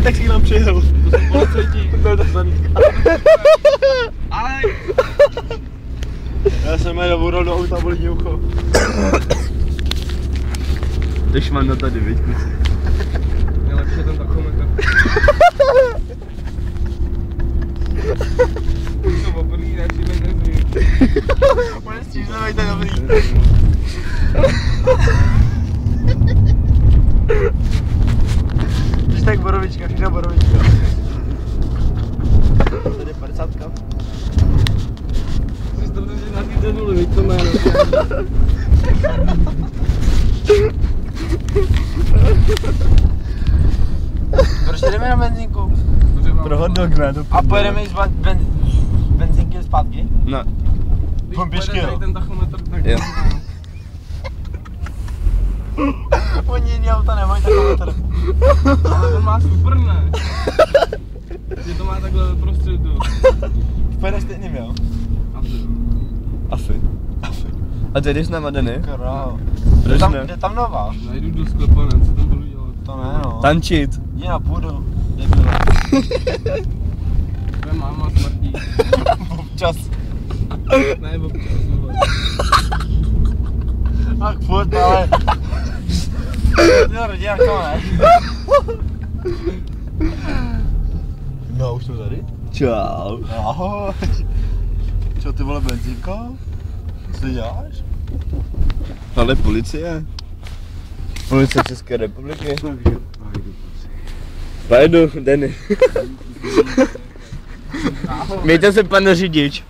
tak si nám přijel. To jsou policajti. No to jsem. Ale... Já jsem jel do auta, bolí mě ucho. Teď mám na tady, viď kluci. Nejlepší je ten tachometr. To poprvé radši benzín. Ponestíš, nevejte dobrý. Když tak borovička, všechno borovička. Tady je 50. Představte si na ty nuly, viď to jméno. Proč jdeme na benzínku? Pro hot dog, ne? A pojedeme jít z benzínky zpátky? No. Když Pojď pojede tady jo. ten tachometr, tak Jo. Oni jiný auta nemají tachometr. ale on má super, ne? Že to má takhle ve prostředu. Pojede stejným, jo? Asi. A ty jdeš na Madeny? Král. Proč ne? Jde tam nová? Najdu do sklepa, ne? Co tam budu dělat? To ne, no. Tančit. Jdi na půdu. Debile. Tvoje máma smrtí. Občas. Ne, občas, vole. Tak furt, ale... Rodina to ne. No, už jsme tady? Čau. Ahoj. Čo ty vole, benzínka? Co děláš? Ale policie. Policie České republiky. Pojdu, Denny. Mějte se, pane řidič.